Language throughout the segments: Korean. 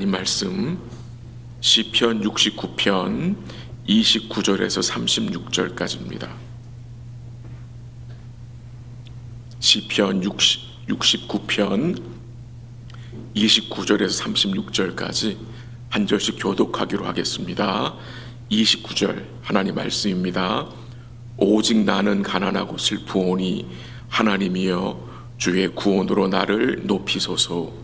하나님 말씀 시편 69편 29절에서 36절까지입니다. 시편 69편 29절에서 36절까지 한 절씩 교독하기로 하겠습니다. 29절 하나님 말씀입니다. 오직 나는 가난하고 슬프오니 하나님이여 주의 구원으로 나를 높이소서.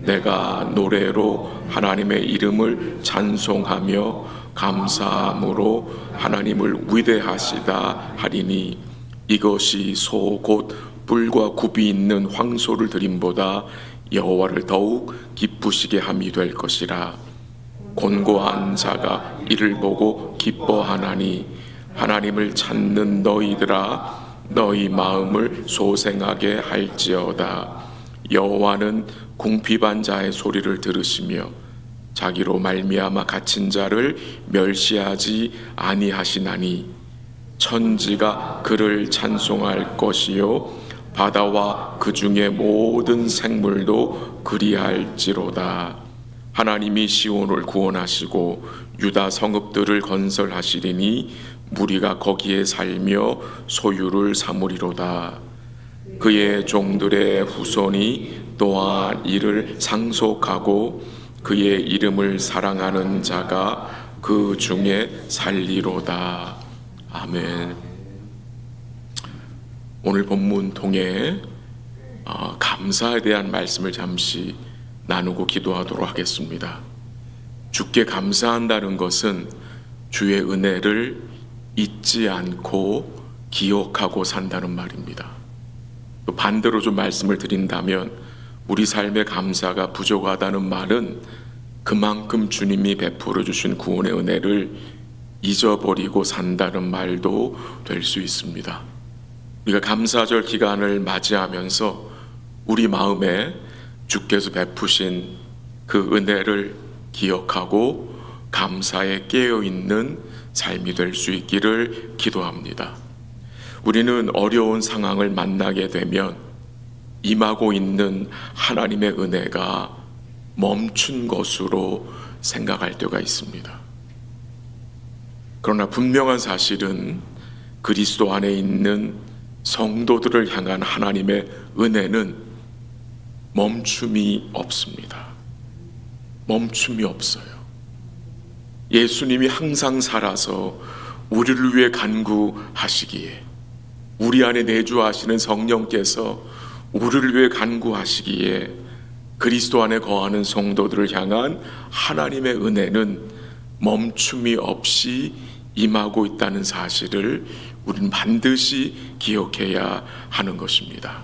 내가 노래로 하나님의 이름을 찬송하며 감사함으로 하나님을 위대하시다 하리니 이것이 소 곧 뿔과 굽이 있는 황소를 드림보다 여호와를 더욱 기쁘시게 함이 될 것이라. 곤고한 자가 이를 보고 기뻐하나니 하나님을 찾는 너희들아 너희 마음을 소생하게 할지어다. 여호와는 궁핍한 자의 소리를 들으시며 자기로 말미암아 갇힌 자를 멸시하지 아니하시나니 천지가 그를 찬송할 것이요 바다와 그 중에 모든 생물도 그리할지로다. 하나님이 시온을 구원하시고 유다 성읍들을 건설하시리니 무리가 거기에 살며 소유를 삼으리로다. 그의 종들의 후손이 또한 이를 상속하고 그의 이름을 사랑하는 자가 그 중에 살리로다. 아멘. 오늘 본문 통해 감사에 대한 말씀을 잠시 나누고 기도하도록 하겠습니다. 주께 감사한다는 것은 주의 은혜를 잊지 않고 기억하고 산다는 말입니다. 또 반대로 좀 말씀을 드린다면 우리 삶의 감사가 부족하다는 말은 그만큼 주님이 베풀어 주신 구원의 은혜를 잊어버리고 산다는 말도 될 수 있습니다. 우리가 감사절 기간을 맞이하면서 우리 마음에 주께서 베푸신 그 은혜를 기억하고 감사에 깨어있는 삶이 될 수 있기를 기도합니다. 우리는 어려운 상황을 만나게 되면 임하고 있는 하나님의 은혜가 멈춘 것으로 생각할 때가 있습니다. 그러나 분명한 사실은 그리스도 안에 있는 성도들을 향한 하나님의 은혜는 멈춤이 없습니다. 멈춤이 없어요. 예수님이 항상 살아서 우리를 위해 간구하시기에, 우리 안에 내주하시는 성령께서 우리를 위해 간구하시기에 그리스도 안에 거하는 성도들을 향한 하나님의 은혜는 멈춤이 없이 임하고 있다는 사실을 우리는 반드시 기억해야 하는 것입니다.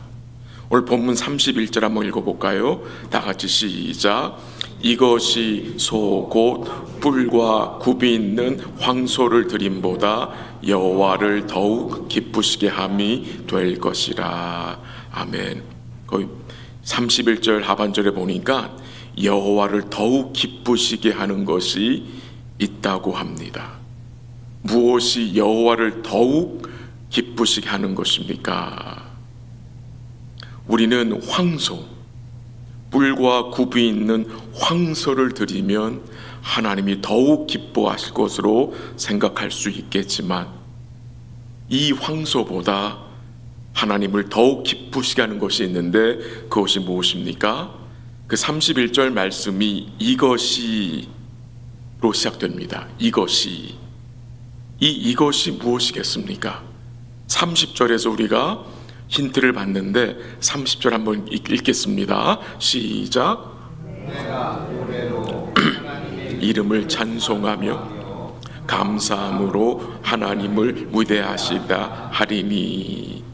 오늘 본문 31절 한번 읽어볼까요? 다 같이 시작. 이것이 소 곧 뿔과 굽이 있는 황소를 드림보다 여호와를 더욱 기쁘시게 함이 될 것이라. 아멘. 거의 31절 하반절에 보니까 여호와를 더욱 기쁘시게 하는 것이 있다고 합니다. 무엇이 여호와를 더욱 기쁘시게 하는 것입니까? 우리는 황소, 뿔과 굽이 있는 황소를 드리면 하나님이 더욱 기뻐하실 것으로 생각할 수 있겠지만 이 황소보다 하나님을 더욱 기쁘시게 하는 것이 있는데 그것이 무엇입니까? 그 31절 말씀이 이것이로 시작됩니다. 이것이 무엇이겠습니까? 30절에서 우리가 힌트를 받는데 30절 한번 읽겠습니다. 시작. 이름을 찬송하며 감사함으로 하나님을 위대하시다 하리니.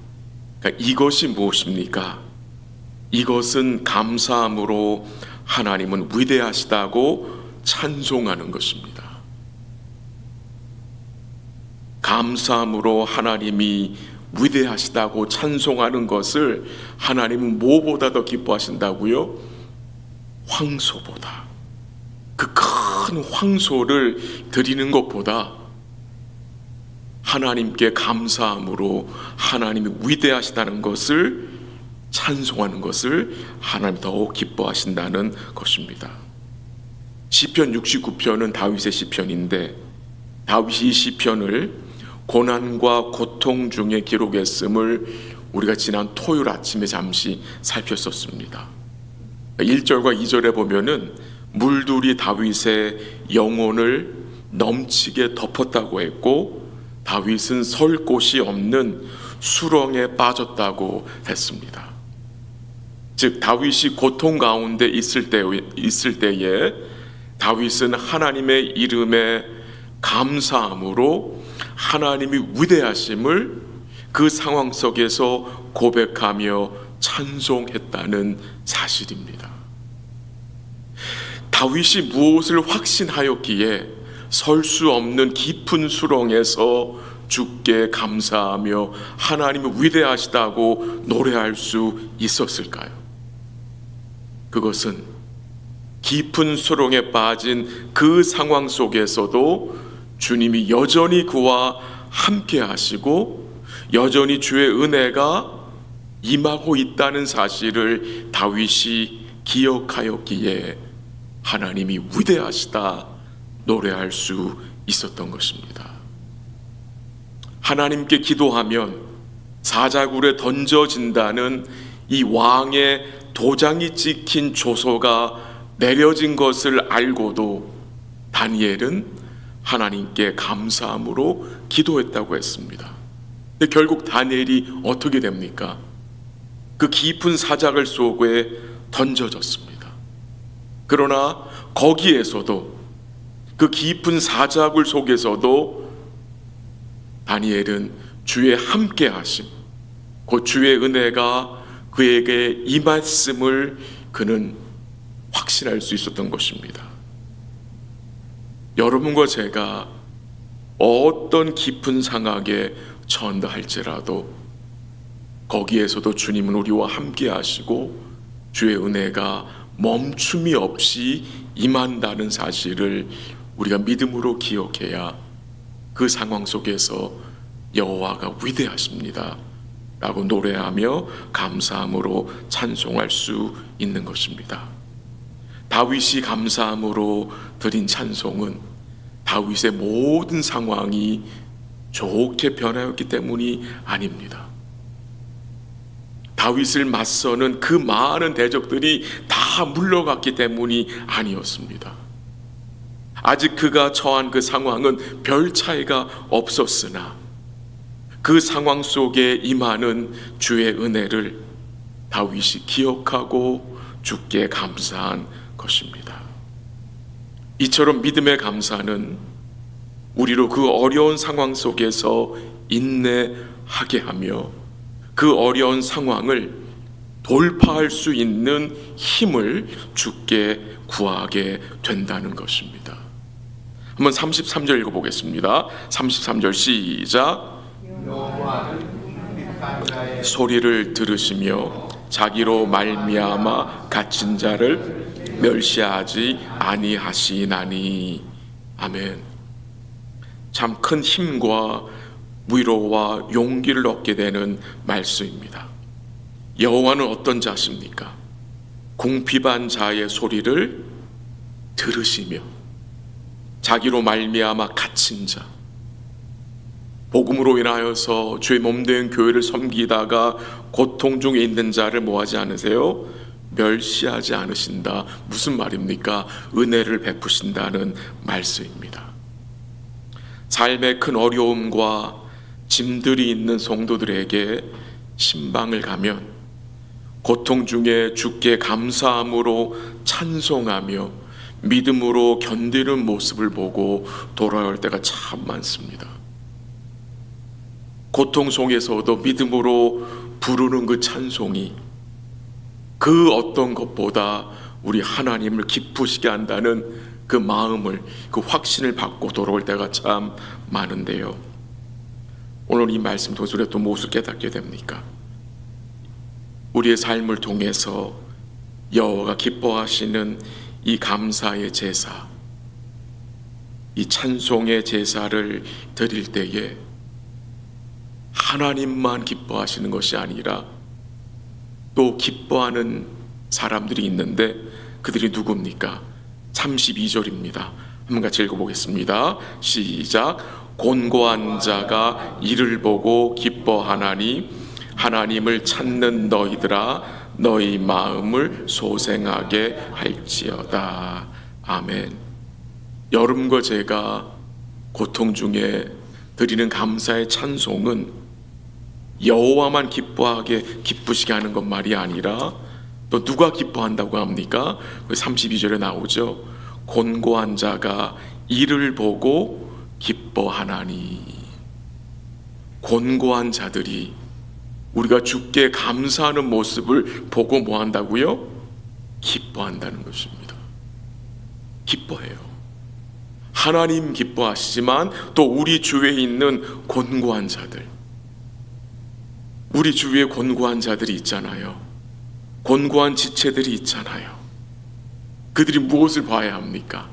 그러니까 이것이 무엇입니까? 이것은 감사함으로 하나님은 위대하시다고 찬송하는 것입니다. 감사함으로 하나님이 위대하시다고 찬송하는 것을 하나님은 무엇보다 더 기뻐하신다고요? 황소보다. 그 큰 황소를 드리는 것보다 하나님께 감사함으로 하나님이 위대하시다는 것을 찬송하는 것을 하나님 더욱 기뻐하신다는 것입니다. 시편 69편은 다윗의 시편인데 다윗이 이 시편을 고난과 고통 중에 기록했음을 우리가 지난 토요일 아침에 잠시 살폈었습니다. 1절과 2절에 보면은 물들이 다윗의 영혼을 넘치게 덮었다고 했고 다윗은 설 곳이 없는 수렁에 빠졌다고 했습니다. 즉 다윗이 고통 가운데 있을 때에 다윗은 하나님의 이름에 감사함으로 하나님이 위대하심을 그 상황 속에서 고백하며 찬송했다는 사실입니다. 다윗이 무엇을 확신하였기에 설 수 없는 깊은 수렁에서 주께 감사하며 하나님이 위대하시다고 노래할 수 있었을까요? 그것은 깊은 수렁에 빠진 그 상황 속에서도 주님이 여전히 그와 함께 하시고 여전히 주의 은혜가 임하고 있다는 사실을 다윗이 기억하였기에 하나님이 위대하시다 노래할 수 있었던 것입니다. 하나님께 기도하면 사자굴에 던져진다는 이 왕의 도장이 찍힌 조서가 내려진 것을 알고도 다니엘은 하나님께 감사함으로 기도했다고 했습니다. 근데 결국 다니엘이 어떻게 됩니까? 그 깊은 사자굴 속에 던져졌습니다. 그러나 거기에서도 그 깊은 사자굴 속에서도 다니엘은 주의 함께 하심, 그 주의 은혜가 그에게 임했음을 그는 확신할 수 있었던 것입니다. 여러분과 제가 어떤 깊은 상황에 처한다할지라도 거기에서도 주님은 우리와 함께 하시고 주의 은혜가 멈춤이 없이 임한다는 사실을 우리가 믿음으로 기억해야 그 상황 속에서 여호와가 위대하십니다 라고 노래하며 감사함으로 찬송할 수 있는 것입니다. 다윗이 감사함으로 드린 찬송은 다윗의 모든 상황이 좋게 변하였기 때문이 아닙니다. 다윗을 맞서는 그 많은 대적들이 다 물러갔기 때문이 아니었습니다. 아직 그가 처한 그 상황은 별 차이가 없었으나 그 상황 속에 임하는 주의 은혜를 다윗이 기억하고 주께 감사한 것입니다. 이처럼 믿음의 감사는 우리로 그 어려운 상황 속에서 인내하게 하며 그 어려운 상황을 돌파할 수 있는 힘을 주께 구하게 된다는 것입니다. 한번 33절 읽어보겠습니다. 33절 시작. 소리를 들으시며 자기로 말미암아 갇힌 자를 멸시하지 아니하시나니. 아멘. 참 큰 힘과 위로와 용기를 얻게 되는 말씀입니다. 여호와는 어떤 자십니까? 궁핍한 자의 소리를 들으시며 자기로 말미암아 갇힌 자, 복음으로 인하여서 주의 몸된 교회를 섬기다가 고통 중에 있는 자를 뭐하지 않으세요? 멸시하지 않으신다. 무슨 말입니까? 은혜를 베푸신다는 말씀입니다. 삶의 큰 어려움과 짐들이 있는 성도들에게 신방을 가면 고통 중에 주께 감사함으로 찬송하며 믿음으로 견디는 모습을 보고 돌아올 때가 참 많습니다. 고통 속에서도 믿음으로 부르는 그 찬송이 그 어떤 것보다 우리 하나님을 기쁘시게 한다는 그 마음을, 그 확신을 받고 돌아올 때가 참 많은데요. 오늘 이 말씀 통해서 우리가 또 무엇을 깨닫게 됩니까? 우리의 삶을 통해서 여호와가 기뻐하시는 이 감사의 제사, 이 찬송의 제사를 드릴 때에 하나님만 기뻐하시는 것이 아니라 또 기뻐하는 사람들이 있는데 그들이 누굽니까? 32절입니다. 한번 같이 읽어보겠습니다. 시작. 곤고한 자가 이를 보고 기뻐하나니 하나님을 찾는 너희들아 너희 마음을 소생하게 할지어다. 아멘. 여러분과 제가 고통 중에 드리는 감사의 찬송은 여호와만 기쁘시게 하는 것만이 아니라 또 누가 기뻐한다고 합니까? 32절에 나오죠. 곤고한 자가 이를 보고 기뻐하나니. 곤고한 자들이 우리가 주께 감사하는 모습을 보고 뭐 한다고요? 기뻐한다는 것입니다. 기뻐해요. 하나님 기뻐하시지만 또 우리 주위에 있는 곤고한 자들, 우리 주위에 곤고한 자들이 있잖아요. 곤고한 지체들이 있잖아요. 그들이 무엇을 봐야 합니까?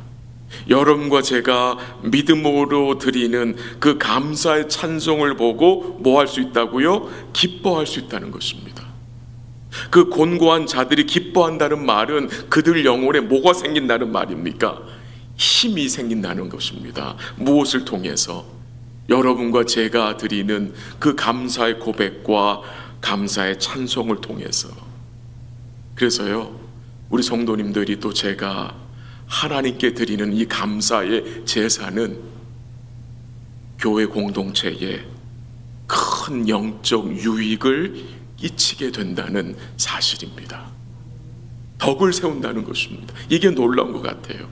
여러분과 제가 믿음으로 드리는 그 감사의 찬송을 보고 뭐 할 수 있다고요? 기뻐할 수 있다는 것입니다. 그 곤고한 자들이 기뻐한다는 말은 그들 영혼에 뭐가 생긴다는 말입니까? 힘이 생긴다는 것입니다. 무엇을 통해서? 여러분과 제가 드리는 그 감사의 고백과 감사의 찬송을 통해서. 그래서요, 우리 성도님들이 또 제가 하나님께 드리는 이 감사의 제사는 교회 공동체에 큰 영적 유익을 끼치게 된다는 사실입니다. 덕을 세운다는 것입니다. 이게 놀라운 것 같아요.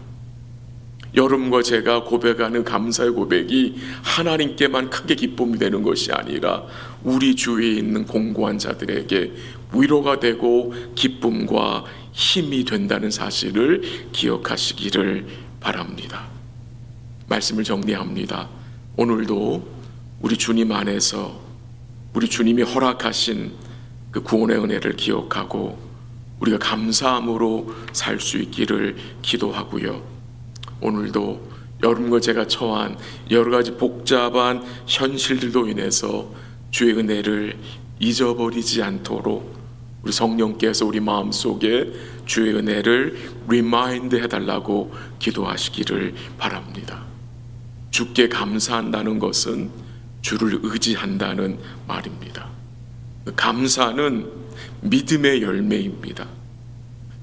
여러분과 제가 고백하는 감사의 고백이 하나님께만 크게 기쁨이 되는 것이 아니라 우리 주위에 있는 공고한 자들에게 위로가 되고 기쁨과 힘이 된다는 사실을 기억하시기를 바랍니다. 말씀을 정리합니다. 오늘도 우리 주님 안에서 우리 주님이 허락하신 그 구원의 은혜를 기억하고 우리가 감사함으로 살 수 있기를 기도하고요. 오늘도 여러분과 제가 처한 여러 가지 복잡한 현실들로 인해서 주의 은혜를 잊어버리지 않도록 우리 성령께서 우리 마음속에 주의 은혜를 리마인드 해달라고 기도하시기를 바랍니다. 주께 감사한다는 것은 주를 의지한다는 말입니다. 감사는 믿음의 열매입니다.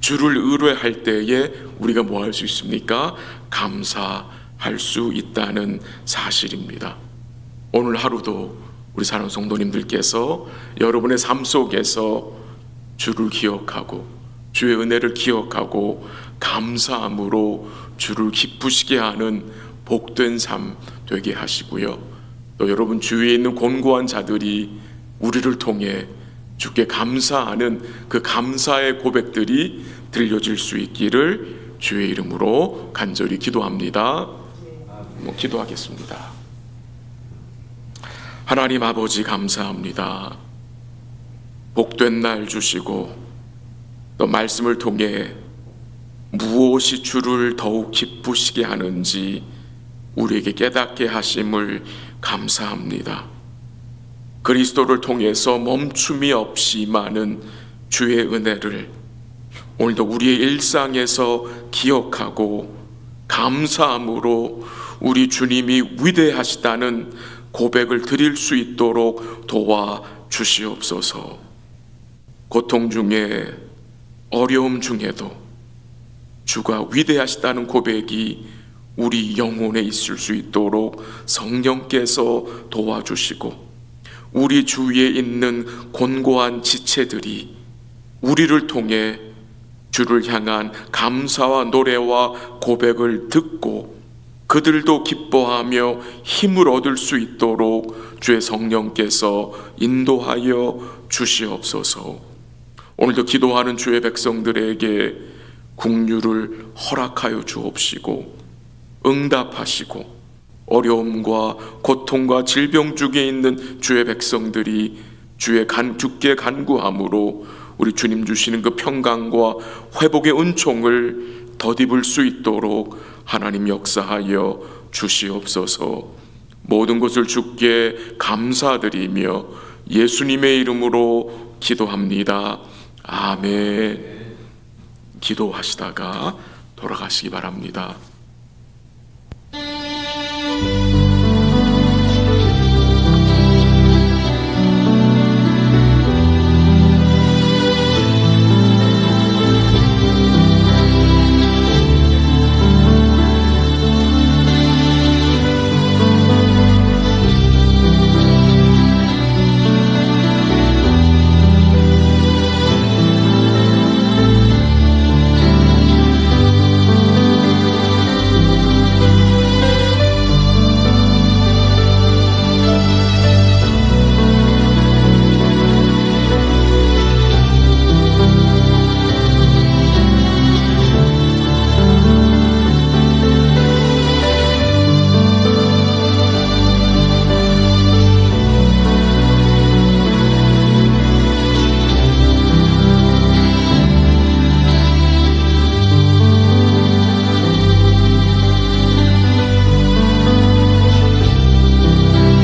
주를 의뢰할 때에 우리가 뭐 할 수 있습니까? 감사할 수 있다는 사실입니다. 오늘 하루도 우리 사랑하는 성도님들께서 여러분의 삶 속에서 주를 기억하고 주의 은혜를 기억하고 감사함으로 주를 기쁘시게 하는 복된 삶 되게 하시고요. 또 여러분 주위에 있는 곤고한 자들이 우리를 통해 주께 감사하는 그 감사의 고백들이 들려질 수 있기를 주의 이름으로 간절히 기도합니다. 기도하겠습니다. 하나님 아버지 감사합니다. 복된 날 주시고 또 말씀을 통해 무엇이 주를 더욱 기쁘시게 하는지 우리에게 깨닫게 하심을 감사합니다. 그리스도를 통해서 멈춤이 없이 많은 주의 은혜를 오늘도 우리의 일상에서 기억하고 감사함으로 우리 주님이 위대하시다는 고백을 드릴 수 있도록 도와주시옵소서. 고통 중에 어려움 중에도 주가 위대하시다는 고백이 우리 영혼에 있을 수 있도록 성령께서 도와주시고 우리 주위에 있는 곤고한 지체들이 우리를 통해 주를 향한 감사와 노래와 고백을 듣고 그들도 기뻐하며 힘을 얻을 수 있도록 주의 성령께서 인도하여 주시옵소서. 오늘도 기도하는 주의 백성들에게 긍휼을 허락하여 주옵시고 응답하시고 어려움과 고통과 질병 중에 있는 주의 백성들이 주께 간구함으로 우리 주님 주시는 그 평강과 회복의 은총을 덧입을 수 있도록 하나님 역사하여 주시옵소서. 모든 것을 주께 감사드리며 예수님의 이름으로 기도합니다. 아멘. 기도하시다가 돌아가시기 바랍니다.